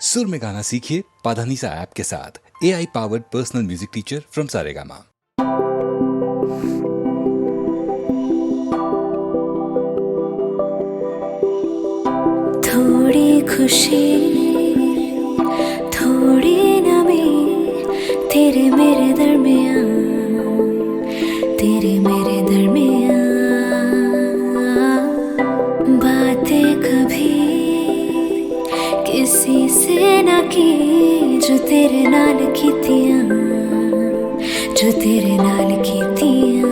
सुर में गाना सीखिए पाधानीसा ऐप के साथ। AI powered personal music teacher from Saregama. थोड़ी खुशी थोड़ी नमी तेरे मेरे दरमियाँ, तेरे मेरे दरमियाँ। बातें कभी किसी से न की जो तेरे नाल कीतियाँ, जो तेरे नाल कीतियाँ।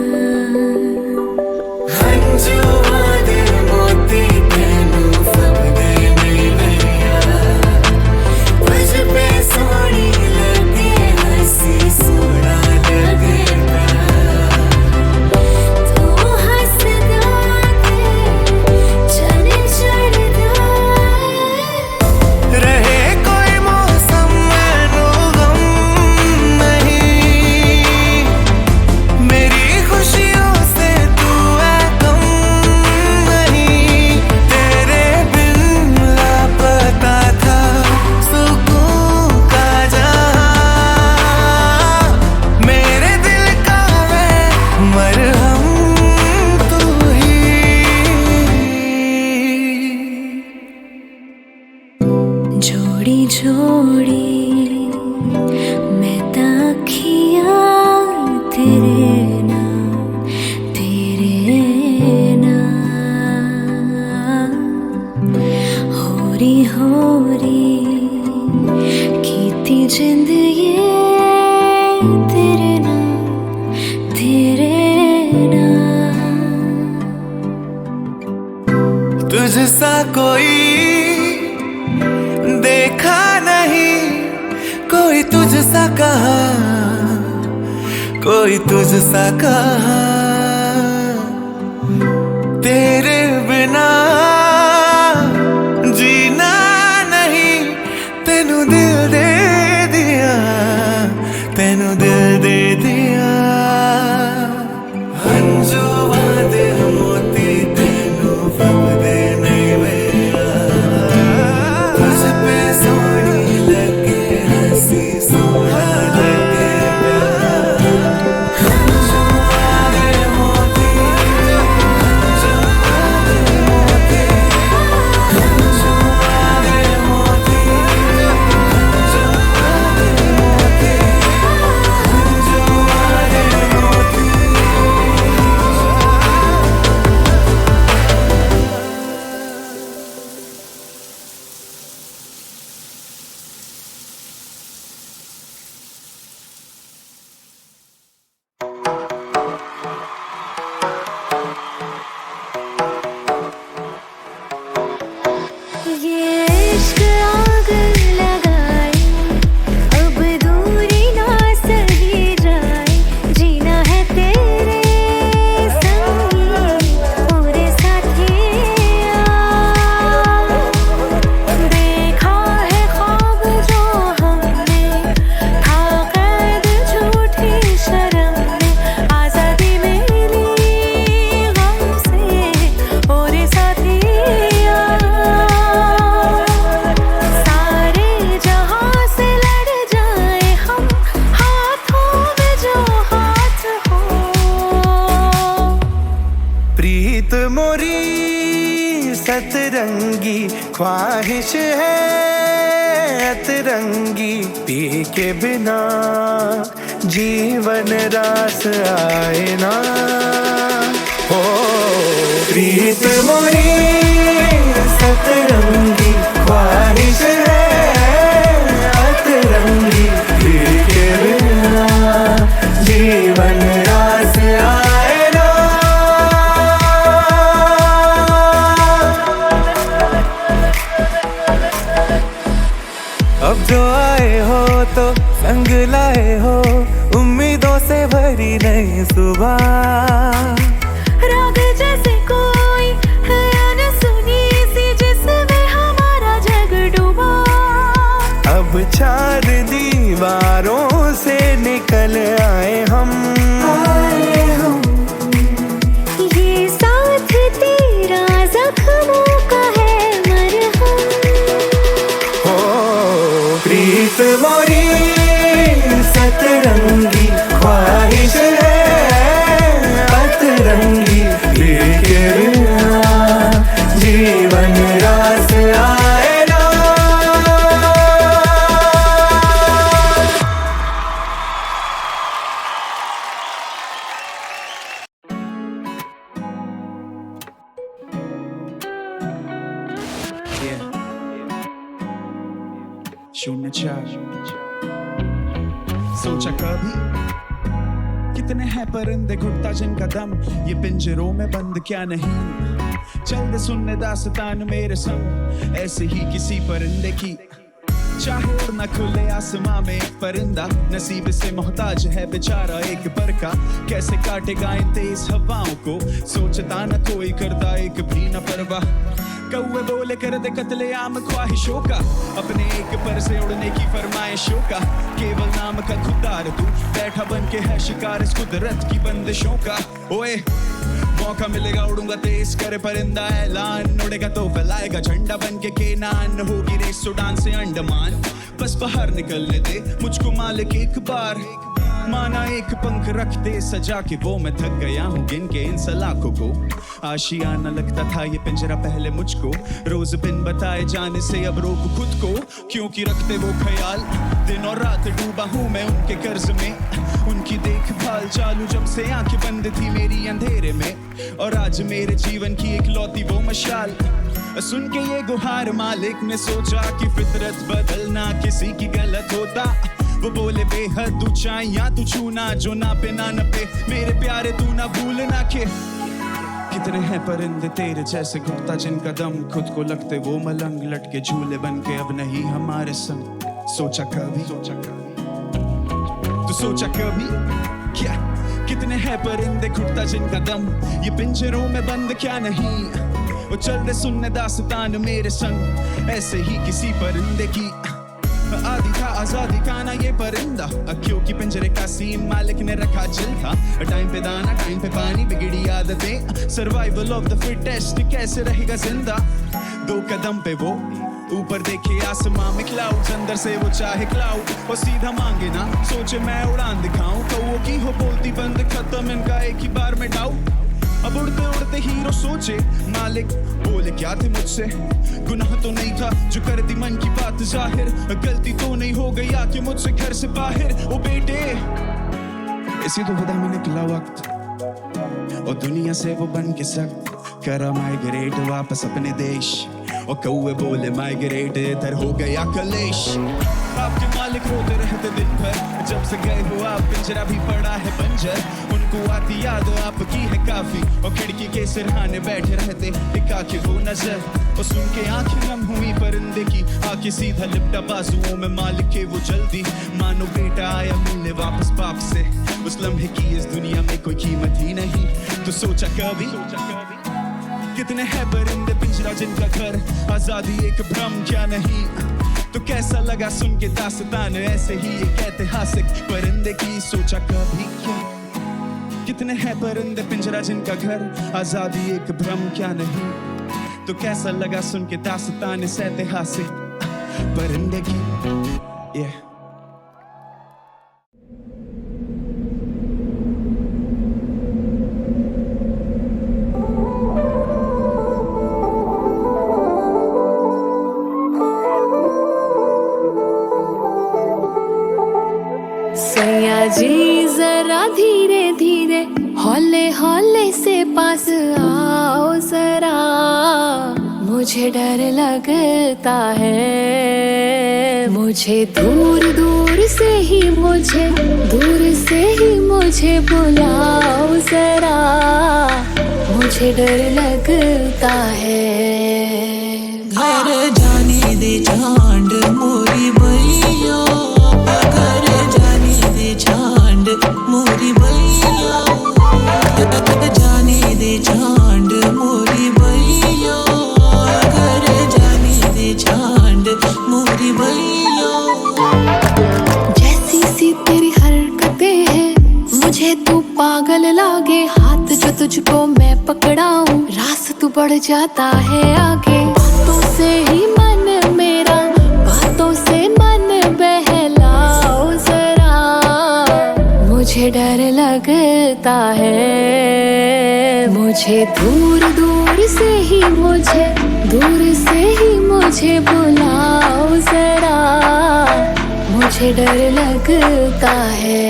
जोड़ी जोड़ी मैं ताखियाँ तेरे नाम, तेरे नाम। होरी कीती जिंद ये तेरे नाम, तेरे नाम। तुझसा कोई देखा नहीं, कोई तुझसा कहा, कोई तुझसा कहा। तेरे बिना जीना नहीं, तेनू दिल दे दिया, तेनू दिल दे दिया। हंजू वादे मोती तेनू फबदे नहीं मेरा। प्रीत मोरी सतरंगी ख्वाहिश है अतरंगी, पी के बिना जीवन रास आए ना। ओ प्रीत मोरी सतरंगी ख्वाहिश है अतरंगी, पी के बिना जीवन रास आए ना। अब जो आए हो तो संग लाए हो, उम्मीदों से भरी नई सुबह। राग जैसे कोई है अनसुनी सी जिसमें हमारा जग डूबा। अब 4 दीवारों से निकल आए हम। ये साथ तेरा जख्मों का है मरहम। हो रुत मोरी सतरंगी ख्वाहिश है अतरंगी लेके जीवन रास आए ना। शून्य चार सोचा कभी कितने हैं परिंदे घुटता जिनका दम ये पिंजरों में बंद क्या नहीं। चल दे सुनने दास्तान मेरे संग ऐसे ही किसी परिंदे की। चाहे उड़ना खुले आसमां में एक परिंदा नसीब से मोहताज है बेचारा एक पर का। कैसे काटेगा इन तेज हवाओं को सोचता न कोई करता एक भी न परवाह। कौवे बोले कर दे कत्ले आम ख्वाहिशों का अपने एक पर से उड़ने की फरमाइशों का। केवल नाम का खुदार तू बैठा बन के है शिकार इस कुदरत की बंदिशों का। ओए मौका मिलेगा उड़ूंगा तेज करे परिंदा ऐलान उड़ेगा तो फैलाएगा झंडा बन के केनान। होगी रेस सुडान से अंडमान बस बाहर निकलने दे मुझको मालिक एक बार। माना एक पंख रख दे सजा के वो मैं थक गया हूँ गिन के इन सलाखों को। आशियाना लगता था ये पिंजरा पहले मुझको रोज बिन बताए जाने से अब रोक खुद को। क्योंकि रखते वो ख्याल दिन और रात डूबा हूँ मैं उनके कर्ज में। उनकी देखभाल चालू जब से आंखें बंद थी मेरी अंधेरे में और आज मेरे जीवन की एक लौती वो मशाल। सुन के ये गुहार मालिक ने सोचा कि फितरत बदलना किसी की गलत होता। वो बोले बेहद ऊंचाइयां तू छूना जो ना पे ना न पे मेरे प्यारे तू ना भूलना के। कितने हैं परिंदे तेरे जैसे घुटता जिनका दम खुद को लगते वो मलंग लटके झूले बन के अब नहीं हमारे संग। सोचा कभी तू सोचा कभी क्या कितने हैं परिंदे घुटता जिनका दम ये पिंजरों में बंद क्या नहीं। वो चल दे सुनने दास्तान मेरे संग ऐसे ही किसी परिंदे की। आदि था आजादी का ना ये परिंदा क्योंकि पिंजरे का सीन मालिक ने रखा जिल था। टाइम पे दाना टाइम पे पानी बिगड़ी आदतें सर्वाइवल ऑफ द फिटेस्ट कैसे रहेगा जिंदा। दो कदम पे वो ऊपर देखे आसमां में क्लाउड्स अंदर से वो चाहे क्लाउड और सीधा मांगे ना सोचे मैं उड़ान दिखाऊं। कौओं की हो बोलती बंद खत्म इनका एक ही बार में डाउट। अब उड़ते उड़ते हीरो सोचे मालिक बोले क्या थे मुझसे। गुनाह तो नहीं था जो कर दी मन की बात जाहिर। गलती तो नहीं हो गई आके मुझसे घर से बाहर। ओ बेटे इसी दुविधा में निकला वक्त और दुनिया से वो बन के सख्त करा माइग्रेट वापस अपने देश। और कौवे बोले माइग्रेट इधर हो गया कलेश। आपके मालिक रोते रहते दिन भर जब से गए हो आप पिंजरा भी पड़ा है बंजर। उनको आती याद आपकी है काफी और खिड़की के सिरहाने बैठे रहते टिका के वो नजर। और सुन के आंखें नम हुई परिंदे की आके सीधा लिपटा बाजुओं में मालिक के वो जल्दी। मानो बेटा आया मिलने वापस बाप से उस लम्हे की इस दुनिया में कोई कीमत ही नहीं। तो सोचा कभी कितने हैं परिंदे पिंजरा जिनका घर आजादी एक भ्रम क्या नहीं। तो कैसा लगा सुन के दास्तान ऐसे ही एक ऐतिहासिक परिंदे की। सोचा कभी क्या कितने हैं परिंदे पिंजरा जिनका घर आजादी एक भ्रम क्या नहीं। तो कैसा लगा सुन के दास्तान इस ऐतिहासिक परिंदे की। सैया जी जरा धीरे धीरे हौले हौले से पास आओ जरा। मुझे डर लगता है मुझे दूर दूर से ही मुझे बुलाओ जरा। मुझे डर लगता है। घर जाने दे चांद मोरी बलिया। घर जाने दे चांद मोरी बलिया। जाने दे चांद मोरी बलिया। घर जाने दे चांद मोरी बलिया। जैसी सी तेरी हरकतें हैं मुझे तू पागल लागे। हाथ जो तुझको मैं पकड़ाऊं रास तू बढ़ जाता है आगे। बातों से ही मन मेरा बातों से मन बह लगता है। मुझे दूर दूर से ही मुझे बुलाओ जरा, मुझे डर लगता है।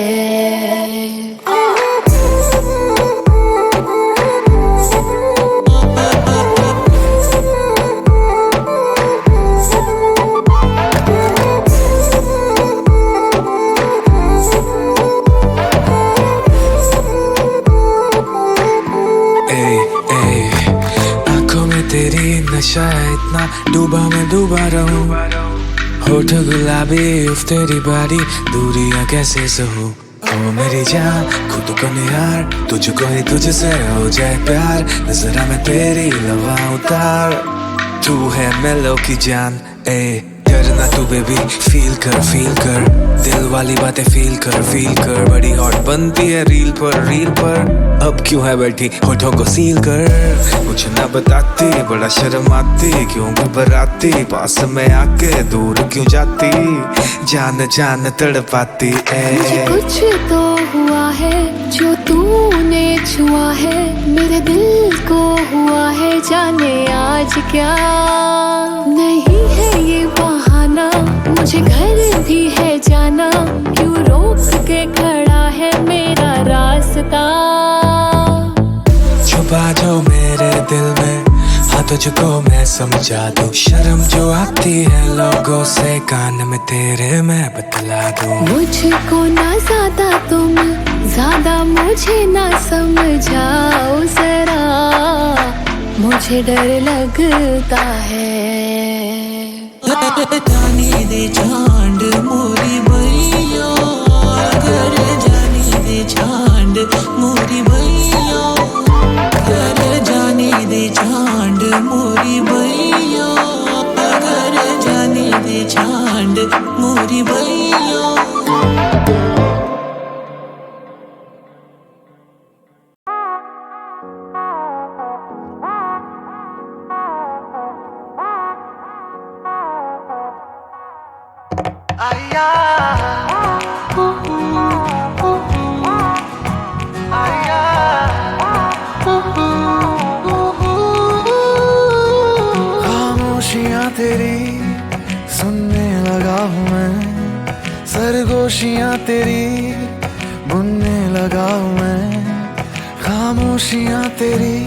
तेरी नशा है इतना डूबा मैं डूबा रहूं, होठ गुलाबी उफ तेरी बारी दूरियां कैसे सहूं। ओ मेरी जान खुद को निहार, तुझको ही तुझसे हो जाए प्यार, नजरा में तेरी लवा उतार, तू है मेलो की जान। डरना तू बेबी फील कर दिल वाली बातें फील कर, बड़ी हॉट बनती है रील पर, अब क्यों है बैठी होठों को सील कर। कुछ ना बताती बड़ा शर्म आती, क्यों घबराती पास में आके दूर क्यों जाती, जान तड़पाती। मुझे कुछ तो हुआ है जो तूने छुआ है, मेरे दिल को हुआ है जाने आज क्या। नहीं है ये बहाना, मुझे घर भी है जाना, क्यों रोक के खड़ा है मेरा रास्ता। छुपा जो मेरे दिल में, हाँ तुझको मैं समझा दूं, शर्म जो आती है लोगों से कान में तेरे मैं बतला दूं। मुझको ना ज्यादा तुम ज्यादा मुझे ना समझाओ जरा, मुझे डर लगता है। जाने दे चांद मोरी भैया, घर जाने दे चांद मोरी भैया, घर जाने दे चांद मोरी भैया, घर जाने दे चांद मोरी भैया। खामोशियाँ तेरी सुनने लगा हूँ मैं, सरगोशियाँ तेरी बुनने लगा हूँ मैं, खामोशियाँ तेरी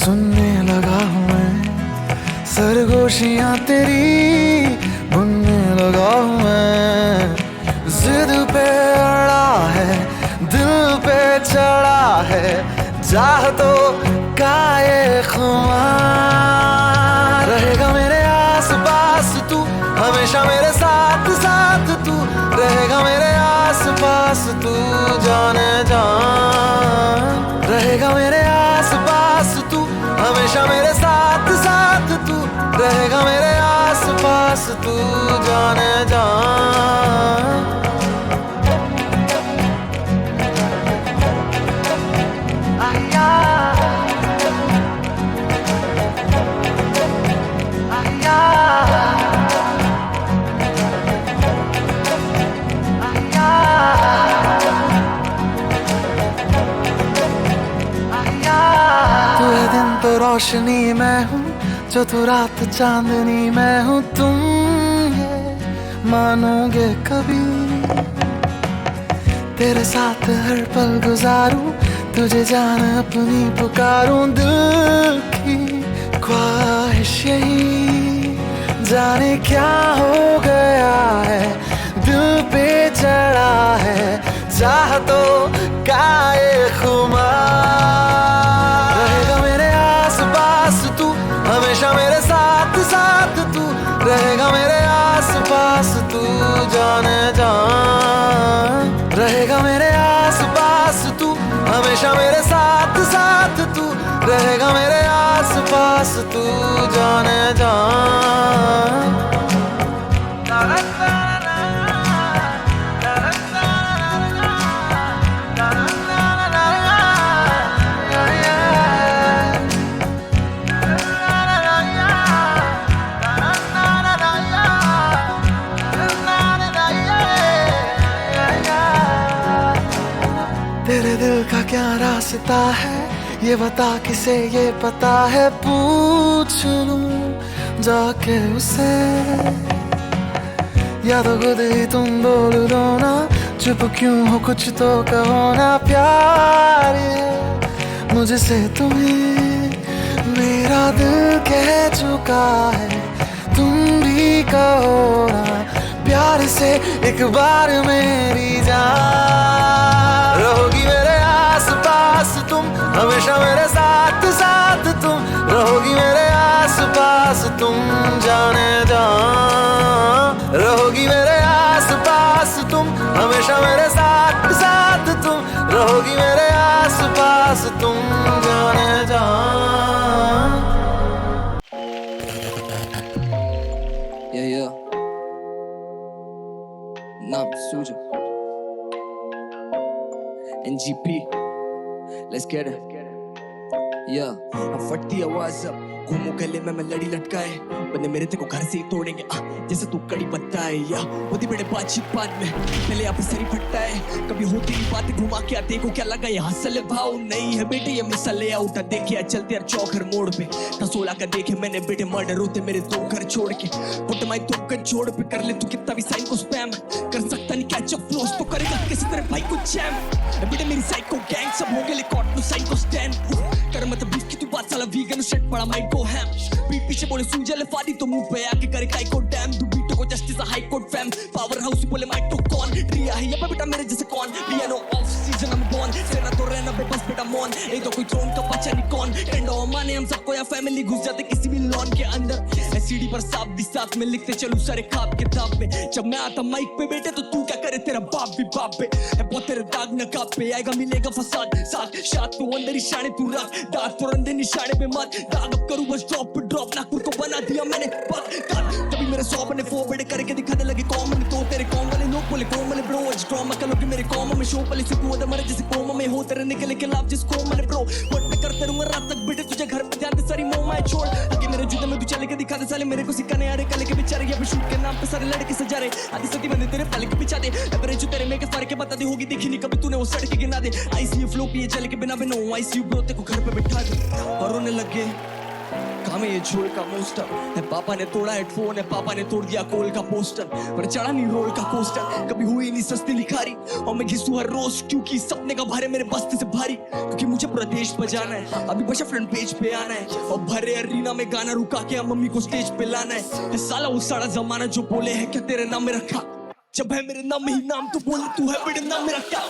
सुनने लगा हूँ मैं, सरगोशियाँ तेरी बुनने लगा हूँ मैं। जिद पे अड़ा है दिल पे चढ़ा है, चाहतों का ये खुमार, रहेगा मेरे आस पास तू हमेशा मेरे साथ तू, रहेगा मेरे आस पास तू जाने जान, रहेगा मेरे आस पास तू हमेशा मेरे साथ तू, रहेगा मेरे आस पास तू जाने जान। तो रोशनी मैं हूँ जो तू रात चांदनी मैं हूँ, तुम ये मानोगे कभी, तेरे साथ हर पल गुजारूं, तुझे जान अपनी पुकारूं, दिल की ख्वाहिश यही जाने क्या हो गया है, दिल पे चढ़ा है चाहतों का ये खुमार, रहेगा मेरे आस पास तू हमेशा मेरे साथ तू, रहेगा मेरे आस पास तू जाने जान, रहेगा मेरे आस पास तू हमेशा मेरे साथ तू, रहेगा मेरे आस पास तू जाने जान। तेरे दिल दिल का क्या रास्ता है ये बता, किसे ये पता है, पूछ लूं जाके उसे, या तो खुद ही तुम बोल दो ना, चुप क्यों हो कुछ तो कहो ना, प्यार है मुझसे तुम्हें, मेरा दिल कह चुका है, तुम भी कहो ना प्यार से एक बार मेरी जान। रहोगी मेरे आस पास तुम, हमेशा मेरे साथ साथ तुम, रहोगी मेरे आस पास तुम जाने जा, रहोगी मेरे आस पास तुम, हमेशा मेरे साथ साथ तुम, रहोगी मेरे आस पास तुम जाने जा। Yeah. Nam Suja. NGP. Let's get it. Yeah. अब फटती आवाज अब घूमू गले में मैं लड़ी लटकाए, बंदे मेरे तेरे को घर से ही तोड़ेंगे जैसे तू कड़ी पत्ता है, या होती बड़े बातचीत बाद में पहले यहाँ पे सरी फटता है, कभी होती नहीं बातें घुमा के आते को क्या लगा ये हंसले भाव नहीं है बेटे, ये मिसले आउटा देखे या चलते यार चौखर मोड़ पे था 16 का देखे मैंने बेटे मर्डर होते मेरे 2 घर छोड़ के, पुट माई तुम कर छोड़ पे कर ले तू कितना भी साइन को स्पैम कर सकता नहीं, कैच अप फ्लोस तो करेगा किसी तेरे भाई को जैम, बेटे मेरी साइको गैंग सब हो गए कॉट नो साइको स्टैंड कर मत बीफ की तू बात साला वीगन शेट पड़ा माइक को हैम, बीट पीछे बोले सूजले फाड़ी तो मुंह पे आके करे काई को डैम, तू बीटो को justice high court fam power house बोले माइक तो कौन रिया है ये बेटा मेरे जैसे कौन, पियानो ऑफ सीजन हम बॉर्न सेना तो रहना बे बस बेटा मॉन, ये तो कोई थ्रोन का बच्चा नहीं कौन, टेंडो माने हम सबको या फैमिली घुस जाते किसी भी लॉन के अंदर, सीडी पर साफ भी साथ में लिखते चलूं सारे खाब किताब में, जब मैं आता माइक पे बेटे तो तू क्या करे तेरा बाप भी बाप पे है, बहुत तेरे दाग नकाब पे आएगा मिलेगा फसाद साथ शाद तू अंदर ही शाने तू रख दांत तो अंदर निशाने पे मत दाग अब करूं बस ड्रॉप पे ड्रॉप नागपुर को बना दिया मैंने तभी मेरे 100 बने 4 बड़े करके दिखाने लगे कॉमन, तो तेरे कॉम वाले लोग बोले कॉम वाले ब्रो आज ड्रामा करोगे मेरे कॉम में शो पले से तू अदर मरे जैसे कॉम में हो तेरे निकले के लाभ जिस कॉम वाले ब्रो बट मैं करते रहूंगा रात तक बेटे तुझे घर पे ध्यान दे सारी मोह मैं छोड़ आगे मेरे जूते में तू चले के दिखा दे साले मेरे को सिखाने आ रहे कल के बेचारे यहाँ पे शूट के नाम पे सारे लड़के सजा रहे आधी सती बंदे तेरे पल के बिछा दे एवरेज तेरे में के फर्क बता दे होगी देखी नहीं कभी तूने वो सड़के गिना दे आईसीयू फ्लो पिए चले के बिना बिना आईसीयू ब्रो तेरे को घर पे बिठा दे और रोने लगे काम ये झोल का मोस्टर है, पापा ने तोड़ा हेडफोन है, पापा ने तोड़ दिया कोल का पोस्टर पर चढ़ा नहीं रोल का कोस्टर, कभी हुई नहीं सस्ती लिखारी और मैं घिसू हर रोज क्योंकि सपने का भारे मेरे बस्ते से भारी, क्योंकि मुझे पूरा देश बजाना है अभी बचा फ्रंट पेज पे आना है और भरे अरीना में गाना रुका के मम्मी को स्टेज पे लाना है साला वो सारा जमाना जो बोले है क्या तेरे नाम में रखा, जब है मेरे नाम ही नाम तो बोल तू है मेरे नाम मेरा क्या,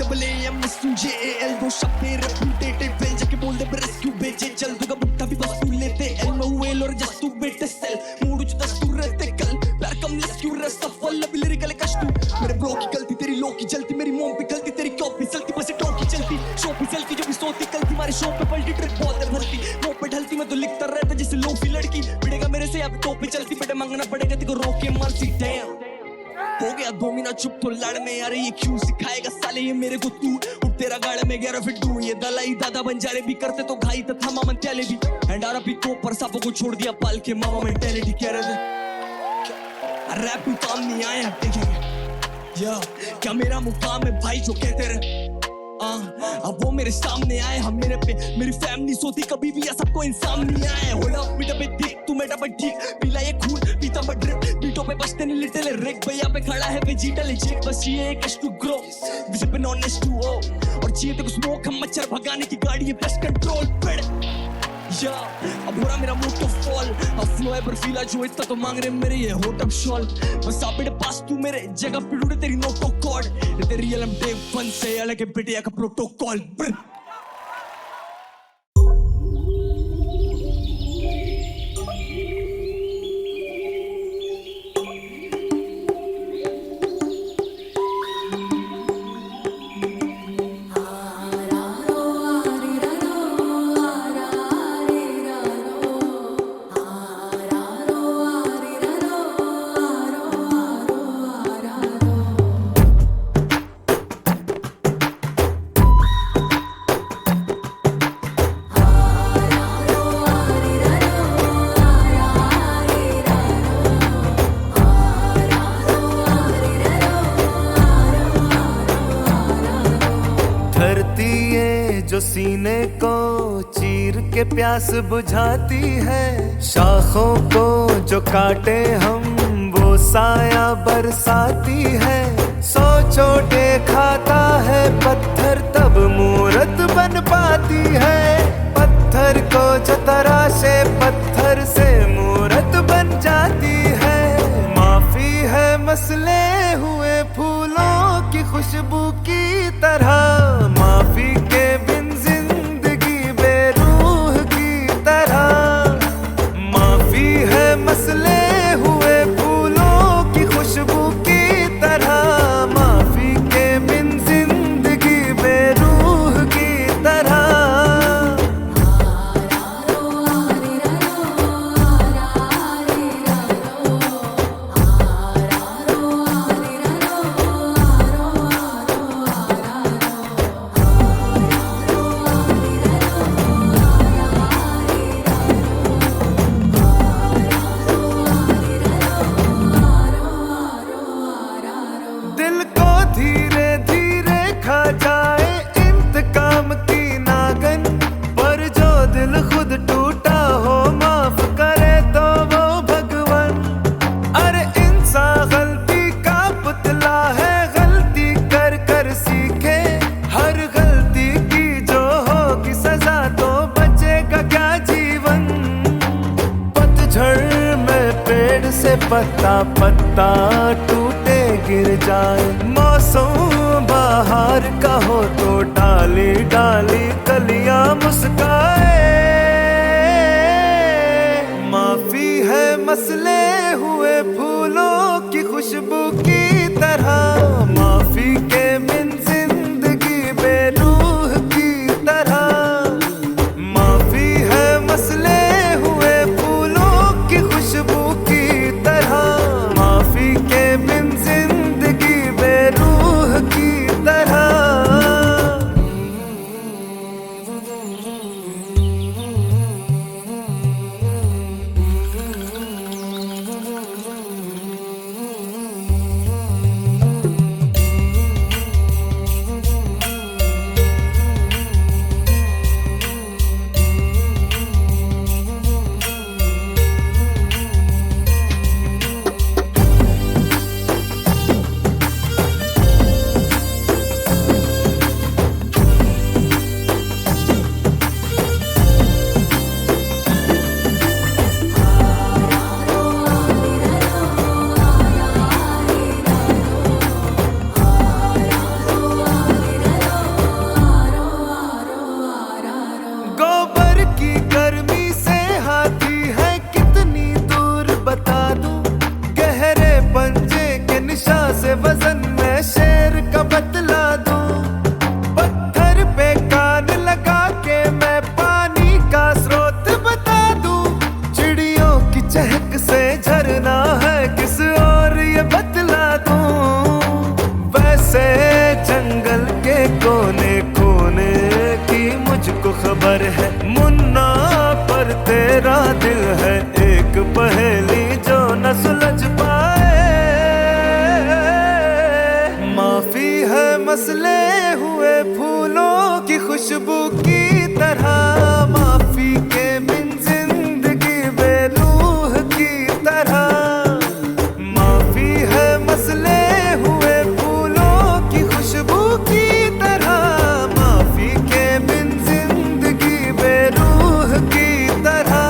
NAAMSUJAL 2 शब्द रेप्यूटेटेड फेल जाके बोल दे रेस्क्यू भेजे चल दूंगा बुट्टा भी बस तू लेते LMOL और जस्ट तू बेटे सेल मूड उच दस तू रहते कल प्यार कम लेस क्यों रेस्ट ऑफ फल अभी लिरिकल कश तू मेरे ब्रो की गलती तेरी लो की जलती मेरी मोम पे गलती तेरी कॉपी चलती बस टॉप की चलती शो पे चलती जो भी सोती कल तुम्हारे शो पे पलटी ट्रिप बहुत दर भरती मुंह पे ढलती मैं तो लिखता रहता जैसे लोफी लड़की बिड़ेगा मेरे से अब तो पे चलती बेटे मांगना पड़ेगा तेरे को रोके मर्सी डैम हो गया 2 महीना चुप तो लड़ में यार ये क्यों सिखाएगा साले ये मेरे को तू उठ तेरा गाड़ में गया फिर तू ये दलाई दादा बंजारे भी करते तो घाई तथा मामन त्याले भी एंड आर भी तो पर सांपों को छोड़ दिया पाल के मामा मेंटालिटी कह रहे थे रैप में काम नहीं आया देखेंगे या क्या मेरा मुकाम है भाई जो कहते रहे अब वो मेरे सामने आए हम मेरे पे मेरी फैमिली सोती कभी भी ऐसा कोई इंसान नहीं आया होल्ड अप मीटर पे दिख तू मेटा पे ठीक पीला ये खून पीता पे ड्रिप पीटो पे बचते नहीं लिटिल रिक भैया पे खड़ा है वेजिटल चिक बस ये एक to grow visible on H2O और चाहिए तो स्मोक हम मच्छर भगाने की गाड़ी है बेस्ट कंट्रोल पेड़ या अब हो रहा मेरा मूड तो फॉल अब फ्लो है बर्फीला जो इतना तो मांग रहे मेरे ये होट अप शॉल बस आप बेटे पास तू मेरे जगह पे ढूंढे तेरी नोटो कॉर्ड तेरी रियल एम डे 1 से अलग है बेटे का प्रोटोकॉल सीने को चीर के प्यास बुझाती है। शाखों को जो काटे हम वो साया बरसाती है। 100 चोटे खाता है पत्थर तब मूरत बन पाती है। पत्थर को जो तराशे पत्थर से मूरत बन जाती है। माफी है मसले हुए फूलों की खुशबू की तरह। माफी के बिन जिंदगी बेरूह की तरह। माफी है मसले हुए फूलों की खुशबू की तरह। माफी के बिन जिंदगी बेरूह की तरह। दिल को धीरे धीरे खा जाए इंतकाम की नागन। पर जो दिल खुद टूटा हो माफ करे तो वो भगवान। अरे इंसान गलती का पुतला है, गलती कर कर सीखे। हर गलती की जो होगी सजा तो बचेगा क्या जीवन। पतझड़ में पेड़ से पत्ता पत्ता टूटे गिर जाए। मौसम बाहर का हो तो डाली डाली कलियां मुस्काए। माफी है मसले हुए फूलों की खुशबू की तरह। माफी के बिन जिंदगी बेरूह की तरह। माफी है मसले हुए फूलों की खुशबू की तरह। माफी के बिन जिंदगी बेरूह की तरह। गोबर की गर्मी से हाथी है कितनी दूर बता दूं। गहरे पंजे के निशा से वजन में शेर का बतला दूं। पत्थर पे कान लगा के मैं पानी का स्रोत बता दूं। चिड़ियों की चहक से झरना है किस और ये बतला दूं। वैसे जंगल के कोने कोने की मुझको खबर है। मुन्ना पर तेरा दिल है एक पहेली जो न सुलझ पाए। माफी है मसले हुए फूलों की खुशबू की तरह। माफी के बिन जिंदगी बेरूह की तरह। माफी है मसले हुए फूलों की खुशबू की तरह। माफी के बिन जिंदगी बेरूह की तरह।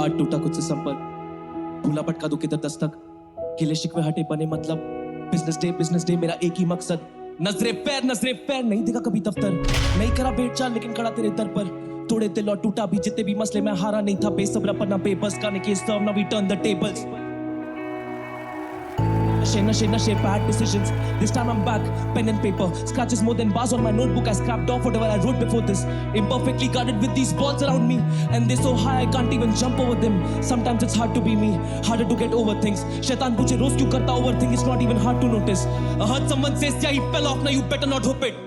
आज टूटा कुछ से संपर्क, भूला भटका दो किधर दस्तक। गिले शिकवे हटे बने मतलब, बिजनेस डे मेरा एक ही मकसद। नजरे पैर नहीं देखा कभी दफ्तर। नहीं करा भेंट चाल लेकिन खड़ा तेरे दर पर। तोड़े दिल और टूटा भी जितने भी मसले, मैं हारा नहीं था बेसब्रा पर ना बेबस। गाने के सर्व ना we turn the tables. Nashe, bad decisions. This time I'm back, pen and paper. Scratches more than bars on my notebook. I scrapped off whatever I wrote before this. Imperfectly guarded with these balls around me. And they're so high I can't even jump over them. Sometimes it's hard to be me, harder to get over things. Shaitan puche roz kyun karta overthink, it's not even hard to notice. I heard someone say, yeah, he fell off, now you better not hope it.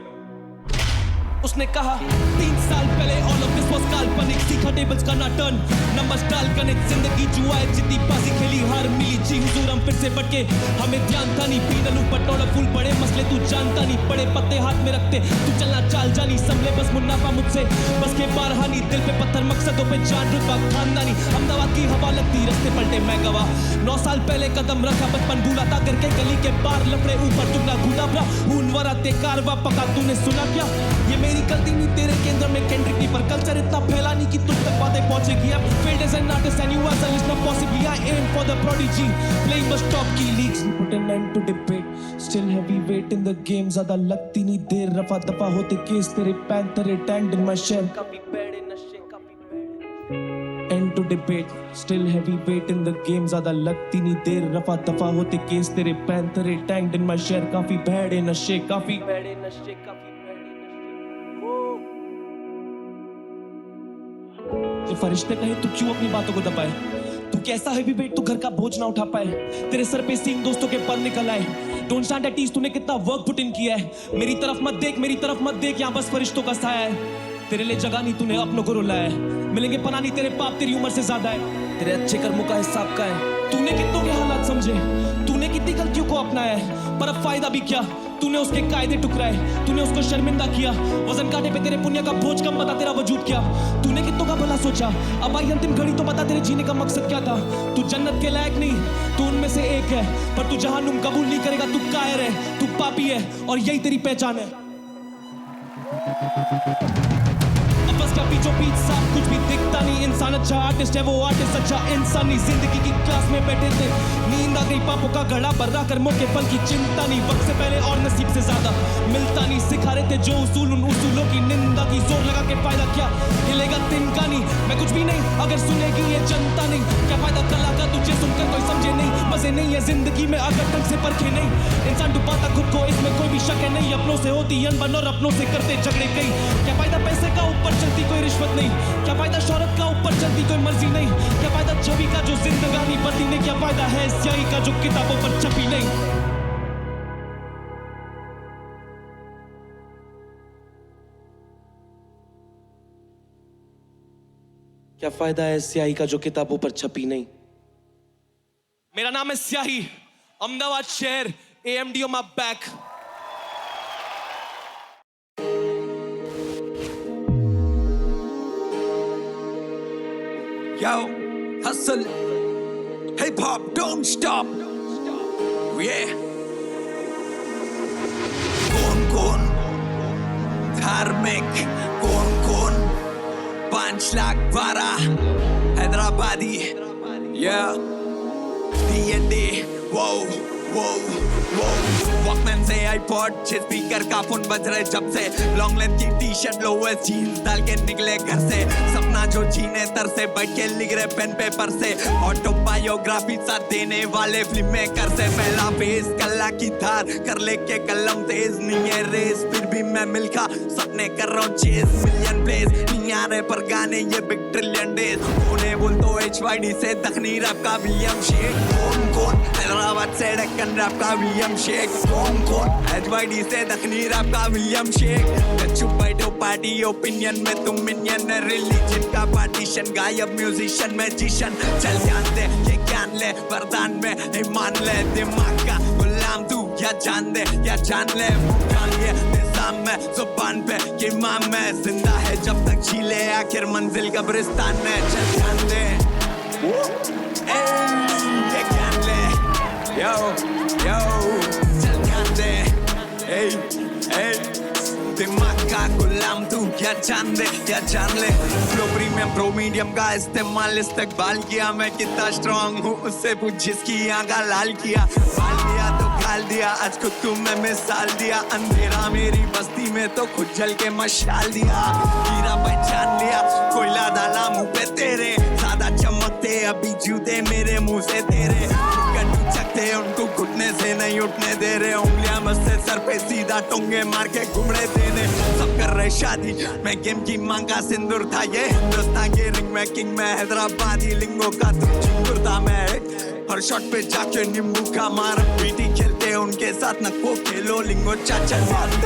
उसने कहा 3 साल पहले all of this was काल्पनिक, सीखा tables का ना turn, numbers डाल connect, जिंदगी जुआ है, जितनी बाजी खेली हार मिली, जी हुजूर हम फिर से बटके, हमें ध्यान था नहीं, पीनलू पटोड़ा फूल बड़े मसले तू जानता नहीं, बड़े पत्ते हाथ में रखते, तू चलना चाल जानी, संभले बस मुन्नाफा मुझसे, बस के बारहानी, दिल पे पत्थर मकसदों पे जान रुतबा खानदानी, अहमदाबाद की हवा लगती, रस्ते पलटे मैं गवा, 9 साल पहले कदम रखा, बचपन भूला था करके, गली के बार लफड़े ऊपर टुकड़ा घूटा भरा, हून वरा ते कारवा पका, तूने सुना क्या? ये मेरी गलती नहीं, तेरे केंद्र में केंद्रिक नहीं, पर कल्चर इतना फैला नहीं कि तुम तक बातें पहुंचेगी। अब failed as an artist and you as a listener possibly I aim for the prodigy, playing bus top key leagues, put an end to debate, still heavy weight in the game, ज़्यादा लगती नहीं देर, रफा दफा होते case, तेरे पैंथरे stand in my shell, काफी bad in नशे, काफी bad end to debate, still heavy weight in the game, ज़्यादा लगती नहीं देर, रफा दफा होते केस, तेरे पैंथरे टैंड in my shell, काफी bad in नशे, काफी bad in नशे, काफी फरिश्ते कहे तू क्यों अपनी बातों को दबाए, तू कैसा है भी वेट, तू घर का बोझ ना उठा पाए, तेरे सर पे सींग दोस्तों के पर निकल आए, डोंट स्टैंड एट ईज, तूने कितना वर्क पुट इन किया है, मेरी तरफ मत देख, मेरी तरफ मत देख, यहाँ बस फरिश्तों का साया है, तेरे लिए जगह नहीं, तूने अपनों को रुलाया है, मिलेंगे पना नहीं, तेरे पाप तेरी उम्र से ज्यादा है, तेरे अच्छे कर्मों का हिसाब का है, तूने कितनों के हालात समझे, तूने कितनी गलतियों को अपनाया है, पर अब फायदा भी क्या, तूने उसके कायदे टुकराए, तूने उसको शर्मिंदा किया, वजन काटे पे तेरे पुण्य का बोझ कम, बता तेरा वजूद क्या, तूने कितनों का भला सोचा, अब आई अंतिम घड़ी तो बता तेरे जीने का मकसद क्या था, तू जन्नत के लायक नहीं, तू उनमें से एक है, पर तू जहन्नुम कबूल नहीं करेगा, तू कायर है, तू पापी है, और यही तेरी पहचान है। अब बस क्या पीछो पीछ साफ कुछ भी दिखता नहीं, इंसान अच्छा आर्टिस्ट है, वो आर्टिस्ट अच्छा इंसान नहीं, जिंदगी की क्लास में बैठे थे, नींद आ गई, पापों का घड़ा भरा कर मौके पल की चिंता नहीं, वक्त से पहले और नसीब से ज्यादा मिलता नहीं, सिखा रहे थे जो उसूल, उन उसूलों की निंदा की, जोर लगा के फायदा क्या, हिलेगा तिनका नहीं, मैं कुछ भी नहीं अगर सुनेगी ये जनता नहीं, क्या फायदा कला का तुझे सुनकर कोई समझे नहीं, मजे नहीं है जिंदगी में अगर ढंग से परखे नहीं, इंसान डुबाता खुद को, इसमें कोई भी शक है नहीं, अपनों से होती अनबन और अपनों से करते झगड़े कई, क्या फायदा पैसे का ऊपर चलती कोई रिश्वत नहीं, क्या फायदा शौहरत का ऊपर चलती कोई मर्जी नहीं, क्या फायदा छवि का जो जिंदगानी बदली नहीं, क्या फायदा है स्याही का जो किताबों पर छपी नहीं, क्या फायदा है स्याही का जो किताबों पर छपी नहीं। मेरा नाम है स्याही, अहमदाबाद शहर, AMD on my back। Yo, hustle, hip hop, don't stop. Yeah. कौन धार्मिक, कौन 5 lakh 12 Hyderabadi, yeah, D&D, wow, Walkman से आईपॉड, 6 स्पीकर का फोन बज रहे जब से, लॉन्ग लेंथ की टी-शर्ट लोवेस्ट जीन्स डाल के निकले घर से, सपना जो जीने तर से बैठ के लिख रहे पेन पेपर से, ऑटोबायोग्राफी साथ देने वाले फिल्म मेकर से, पहला फेस कला की धार कर लेके कलम तेज, नहीं है रेस फिर भी मैं मिलखा सपने कर रहा हूँ चेस, मिलियन प्लेस नहीं आ रहे पर गाने ये बिग ट्रिलियन डेज, उन्हें बोल तो HYD से दखनी रैप का विलियम शेख, कौन हैदराबाद से डेक्कन रैप का विलियम शेख, कौन HYD से दखनी रैप का विलियम शेख, चुप बैठो पार्टी ओपिनियन में तुम मिनियन, रिलीजन का पार्टीशन गायब म्यूजिशियन मैजिशियन, चल ध्यान दे ये ज्ञान ले, वरदान में ईमान ले, दिमाग का गुलाम तू या जान दे या जान ले, जान ये निजाम में जुबान पे ये इमाम में, जिंदा है जब तक झीले आखिर मंजिल कब्रिस्तान में, चल ध्यान दे ये ज्ञान ले, yo, चल ध्यान दे, दिमाग का गुलाम तू क्या जान दे क्या जान ले, फ्लो प्रीमियम प्रो मीडियम का इस्तेमाल इस्तेकबाल किया, मैं कितना स्ट्रॉन्ग हूँ उससे पूछ जिसकी आँख लाल किया, बाल दिया तो गाल दिया, आज खुद को मैं मिसाल दिया, अंधेरा मेरी बस्ती में तो खुद जल के मशाल दिया, हीरा पहचान लिया, कोयला डाला मुँह पे तेरे, ज्यादा चमकते अभी जूते मेरे मुंह से तेरे कट सकते उनको घुटने से नहीं उठने दे रहे उंगलियां मस्से सर पे सीधा टोंगे मार के घुमड़े देने सब कर रहे शादी मैं गेम की मांग का सिंदूर था ये हिंदुस्तान के रिंग में किंग में हैदराबादी लिंगो का तुम चिंगुर था मैं हर शॉट पे जाके नींबू का मार पीटी खेलते उनके साथ न को खेलो लिंगो चाचा ले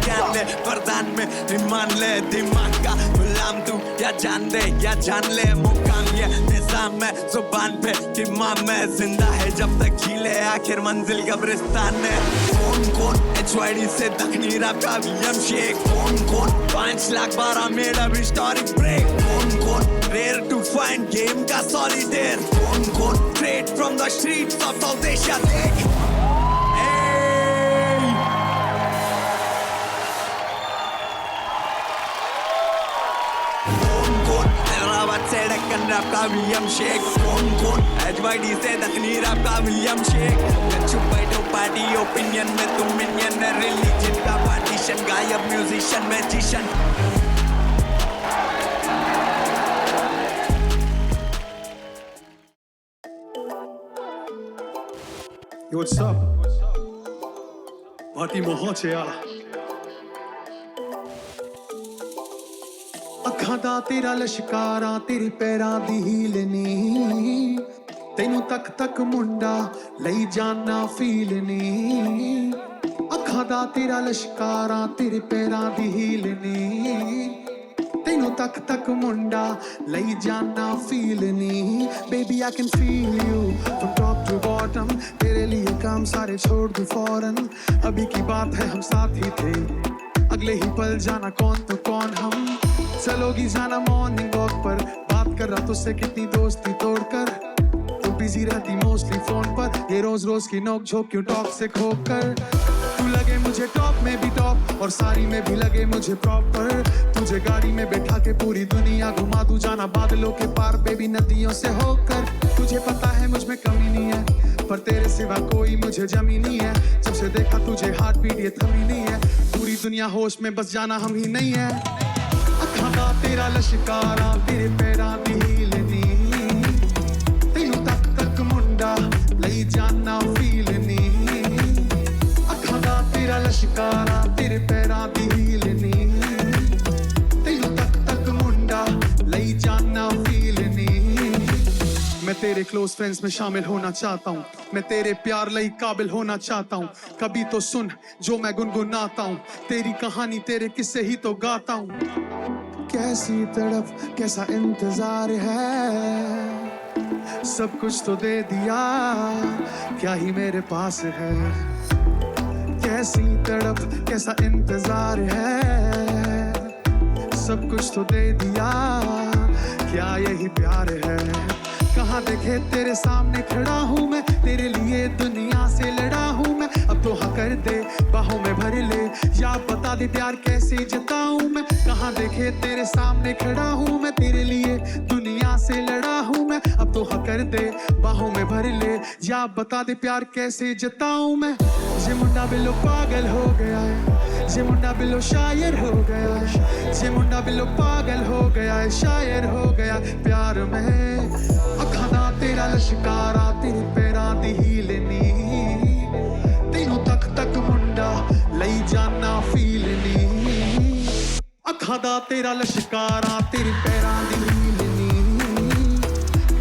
ज्ञान ले वरदान में ईमान ले दिमाग का गुलाम तू या जान दे या जान ले मुकाम ये निजाम में जुबान पे कि माँ में जिंदा है जब तक खिले आखिर मंजिल कब्रिस्तान में कौन HYD से दखनी रैप का विलियम शेख कौन 5,12,000 मेड अब हिस्टोरिक ब्रेक कौन रेयर टू फाइंड गेम का सॉलिडेयर कौन straight from the streets of South Asia देख हैदराबाद से डेक्कन रैप का विलियम शेख कौन HYD से दखनी रैप का विलियम शेख चुप बैठो पार्टी ओपिनियन में तुम मिनियन रिलीजन का पार्टीशन गायब musician magician Yo, what's up? Party mohochea. ਅੱਖਾਂ ਦਾ ਤੇਰਾ ਲਸ਼ਕਾਰਾਂ ਤੇਰੇ ਪੈਰਾਂ ਦੀ ਹੀਲ ਨੀ ਤੈਨੂੰ ਤੱਕ ਤੱਕ ਮੁੰਡਾ ਲਈ ਜਾਨਾ ਫੀਲ ਨੀ ਅੱਖਾਂ ਦਾ ਤੇਰਾ ਲਸ਼ਕਾਰਾਂ ਤੇਰੇ ਪੈਰਾਂ ਦੀ ਹੀਲ ਨੀ ਤੈਨੂੰ ਤੱਕ ਤੱਕ ਮੁੰਡਾ ਲਈ ਜਾਨਾ ਫੀਲ ਨੀ baby I can feel you from top to bottom तेरे लिए काम सारे छोड़ दूं फौरन अभी की बात है हम साथ ही थे अगले ही पल जाना कौन तो कौन हम चलोगी जाना मॉर्निंग वॉक पर बात कर रहा तुझसे कितनी दोस्ती तोड़कर तू बिजी रहती मोस्टली फोन पर ये रोज रोज की नोक झोंक क्यों टॉक्सिक होकर तू लगे मुझे टॉप में भी टॉप और सारी में भी लगे मुझे प्रॉपर तुझे गाड़ी में बैठा के पूरी दुनिया घुमा दूं जाना बादलों के पार बेबी नदियों से होकर तुझे पता है मुझ में कमी नहीं है पर तेरे सिवा कोई मुझे जमी नहीं है जब से देखा तुझे हार्ट बीट ये थमी नहीं है पूरी दुनिया होश में बस जाना हम ही नहीं है ਅੱਖਾਂ ਦਾ ਤੇਰਾ ਲਸ਼ਕਾਰਾ ਤੇਰੇ ਪੈਰਾਂ ਦੀ ਹੀਲ ਨੀ ਤੈਨੂੰ ਤੱਕ ਤੱਕ ਮੁੰਡਾ ਲਈ ਜਾਨਾ ਫੀਲ ਨੀ ਅੱਖਾਂ ਦਾ ਤੇਰਾ ਲਸ਼ਕਾਰਾ ਤੇਰੇ ਪੈਰਾਂ ਦੀ ਹੀਲ ਨੀ ਤੈਨੂੰ ਤੱਕ ਤੱਕ ਮੁੰਡਾ ਲਈ ਜਾਨਾ ਫੀਲ ਨੀ मैं तेरे क्लोज फ्रेंड्स में शामिल होना चाहता हूँ मैं तेरे प्यार लई काबिल होना चाहता हूँ कभी तो सुन जो मैं गुनगुनाता हूँ तेरी कहानी तेरे किस्से ही तो गाता हूँ कैसी तड़प कैसा इंतजार है सब कुछ तो दे दिया क्या ही मेरे पास है कैसी तड़प कैसा इंतजार है सब कुछ तो दे दिया क्या यही प्यार है कहाँ देखे तेरे सामने खड़ा हूँ मैं तेरे लिए दुनिया से लड़ा हूँ मैं अब तो हाँ कर दे बाहों में भर ले या बता दे प्यार कैसे जताऊँ मैं कहाँ देखे तेरे सामने खड़ा हूँ मैं तेरे लिए दुनिया से लड़ा हूँ मैं अब तो हाँ कर दे बाहों में भर ले या बता दे प्यार कैसे जताऊँ मैं ये मुंडा बिल्लो पागल हो गया है ये मुंडा बिल्लो शायर हो गया है ये मुंडा बिल्लो पागल हो गया है शायर हो गया प्यार में ਅੱਖਾਂ ਦਾ ਤੇਰਾ ਲਸ਼ਕਾਰਾ ਤੇਰੇ ਪੈਰਾਂ ਦੀ ਹੀਲ ਨੀ ਤੈਨੂੰ ਤੱਕ ਤੱਕ ਮੁੰਡਾ ਲਈ ਜਾਨਾ ਫੀਲ ਨੀ ਅੱਖਾਂ ਦਾ ਤੇਰਾ ਲਸ਼ਕਾਰਾ ਤੇਰੇ ਪੈਰਾਂ ਦੀ ਹੀਲ ਨੀ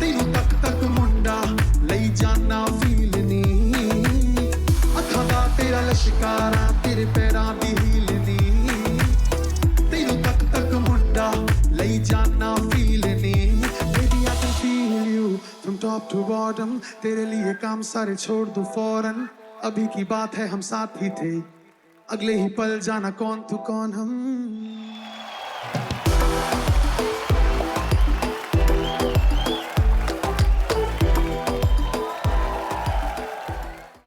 ਤੈਨੂੰ ਤੱਕ ਤੱਕ ਮੁੰਡਾ ਲਈ ਜਾਨਾ ਫੀਲ ਨੀ ਅੱਖਾਂ ਦਾ ਤੇਰਾ ਲਸ਼ਕਾਰਾ ਤੇਰੇ ਪੈਰਾਂ ਦੀ ਹੀਲ ਨੀ ਤੈਨੂੰ ਤੱਕ ਤੱਕ ਮੁੰਡਾ ਲਈ ਜਾਨਾ ਫੀਲ ਨੀ From top to bottom तेरे लिए काम सारे छोड़ दूं फौरन अभी की बात है हम साथ ही थे अगले ही पल जाना कौन तू कौन हम